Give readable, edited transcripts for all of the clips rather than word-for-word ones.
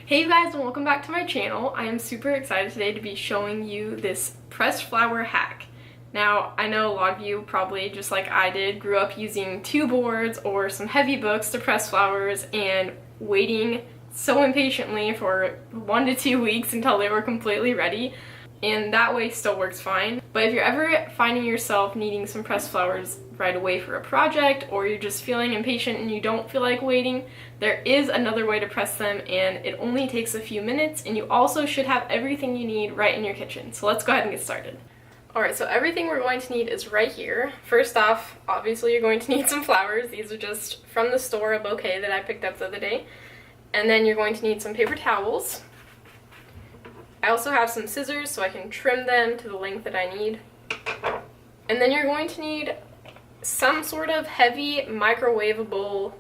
Hey you guys, and welcome back to my channel. I am super excited today to be showing you this pressed flower hack. Now, I know a lot of you probably, just like I did, grew up using 2 boards or some heavy books to press flowers and waiting so impatiently for 1 to 2 weeks until they were completely ready. And that way still works fine. But if you're ever finding yourself needing some pressed flowers right away for a project, or you're just feeling impatient and you don't feel like waiting, there is another way to press them, and it only takes a few minutes, and you also should have everything you need right in your kitchen. So let's go ahead and get started. Alright, so everything we're going to need is right here. First off, obviously you're going to need some flowers. These are just from the store, a bouquet that I picked up the other day. And then you're going to need some paper towels. I also have some scissors so I can trim them to the length that I need. And then you're going to need some sort of heavy microwavable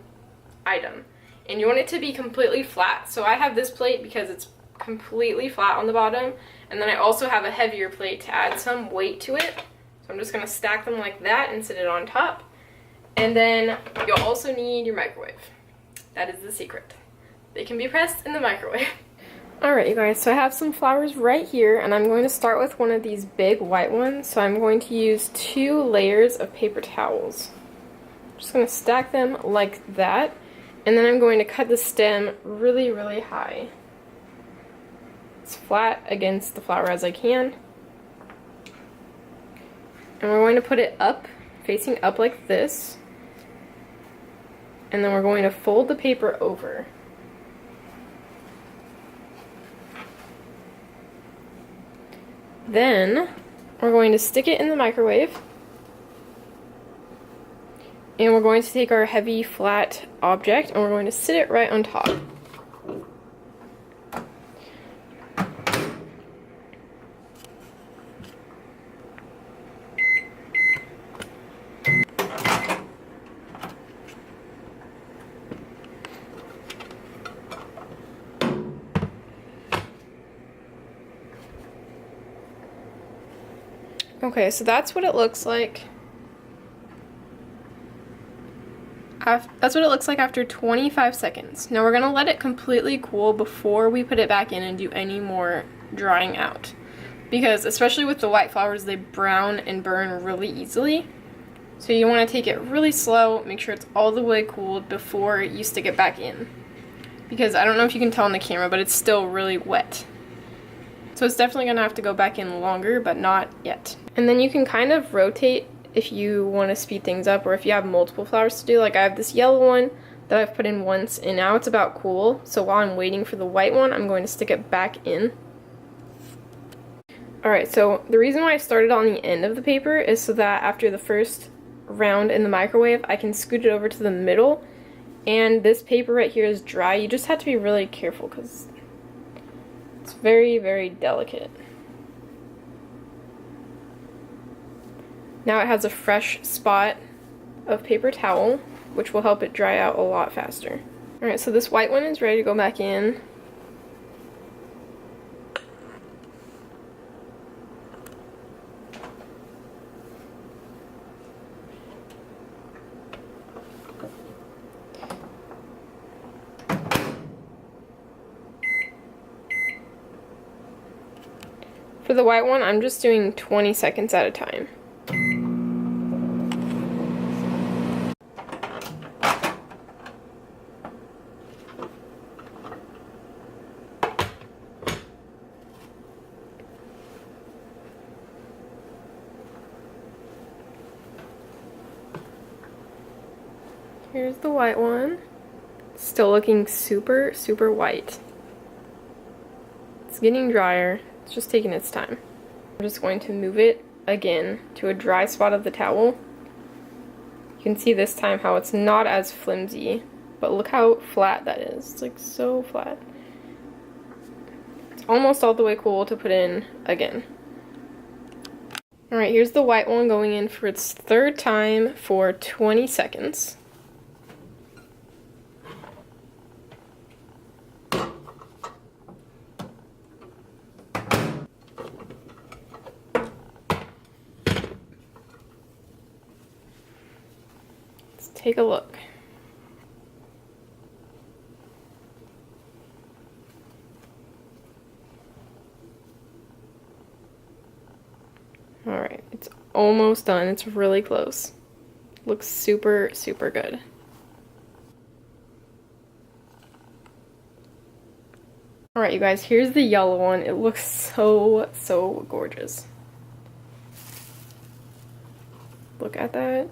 item. And you want it to be completely flat. So I have this plate because it's completely flat on the bottom. And then I also have a heavier plate to add some weight to it. So I'm just going to stack them like that and sit it on top. And then you'll also need your microwave. That is the secret. They can be pressed in the microwave. Alright you guys, so I have some flowers right here, and I'm going to start with one of these big white ones. So I'm going to use 2 layers of paper towels. I'm just going to stack them like that, and then I'm going to cut the stem really, really high. As flat against the flower as I can. And we're going to put it up, facing up like this. And then we're going to fold the paper over. Then we're going to stick it in the microwave, and we're going to take our heavy flat object and we're going to sit it right on top. Okay, so that's what it looks like. That's what it looks like after 25 seconds. Now we're going to let it completely cool before we put it back in and do any more drying out. Because especially with the white flowers, they brown and burn really easily. So you want to take it really slow, make sure it's all the way cooled before you stick it back in. Because I don't know if you can tell on the camera, but it's still really wet. So it's definitely going to have to go back in longer, but not yet. And then you can kind of rotate if you want to speed things up, or if you have multiple flowers to do. Like I have this yellow one that I've put in once, and now it's about cool. So while I'm waiting for the white one, I'm going to stick it back in. Alright, so the reason why I started on the end of the paper is so that after the first round in the microwave, I can scoot it over to the middle. And this paper right here is dry. You just have to be really careful because it's very, very delicate. Now it has a fresh spot of paper towel, which will help it dry out a lot faster. Alright, so this white one is ready to go back in. For the white one, I'm just doing 20 seconds at a time. Here's the white one. Still looking super, super white. It's getting drier. It's just taking its time. I'm just going to move it again to a dry spot of the towel. You can see this time how it's not as flimsy, but look how flat that is. It's like so flat. It's almost all the way cool to put in again. Alright, here's the white one going in for its 3rd time for 20 seconds. Take a look. Alright, it's almost done. It's really close. Looks super, super good. Alright, you guys, here's the yellow one. It looks so, so gorgeous. Look at that.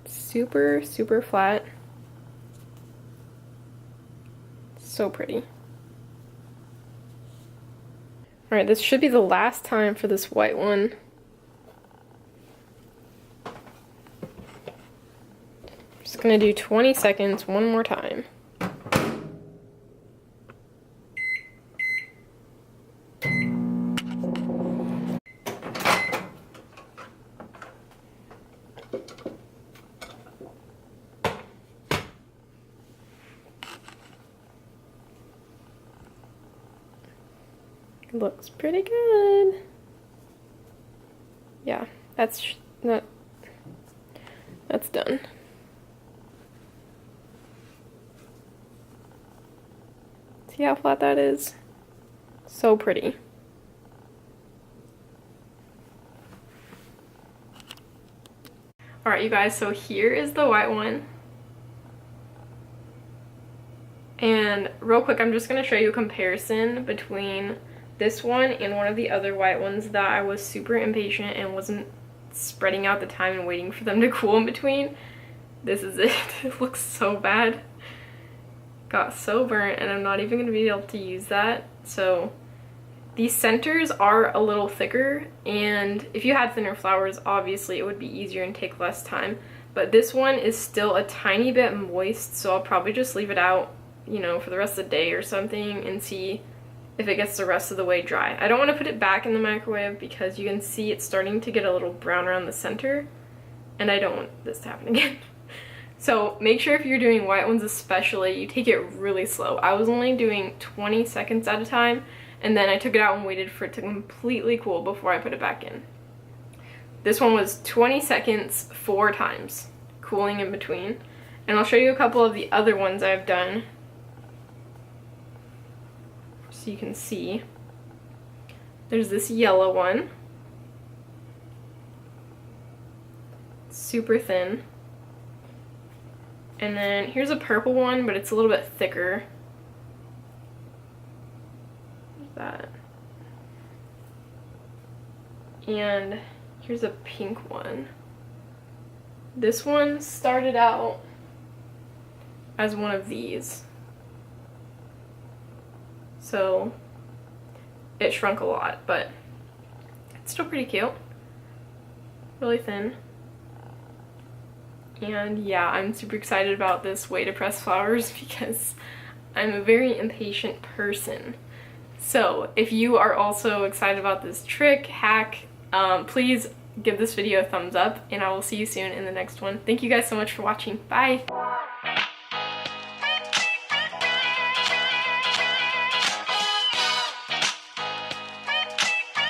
Super, super flat. So pretty. Alright, this should be the last time for this white one. Just gonna do 20 seconds one more time. Looks pretty good. Yeah, that's done. See how flat that is? So pretty. Alright, you guys, so here is the white one. And real quick, I'm just going to show you a comparison between this one and one of the other white ones that I was super impatient and wasn't spreading out the time and waiting for them to cool in between. This is it. It looks so bad. Got so burnt, and I'm not even going to be able to use that. So these centers are a little thicker, and if you had thinner flowers, obviously it would be easier and take less time. But this one is still a tiny bit moist, so I'll probably just leave it out, you know, for the rest of the day or something and see if it gets the rest of the way dry. I don't want to put it back in the microwave because you can see it's starting to get a little brown around the center, and I don't want this to happen again. So make sure if you're doing white ones especially, you take it really slow. I was only doing 20 seconds at a time, and then I took it out and waited for it to completely cool before I put it back in. This one was 20 seconds 4 times, cooling in between. And I'll show you a couple of the other ones I've done so you can see. There's this yellow one. Super thin. And then here's a purple one, but it's a little bit thicker. There's that. And here's a pink one. This one started out as one of these. So it shrunk a lot, but it's still pretty cute. Really thin. And yeah, I'm super excited about this way to press flowers because I'm a very impatient person. So if you are also excited about this trick, hack, please give this video a thumbs up, and I will see you soon in the next one. Thank you guys so much for watching. Bye!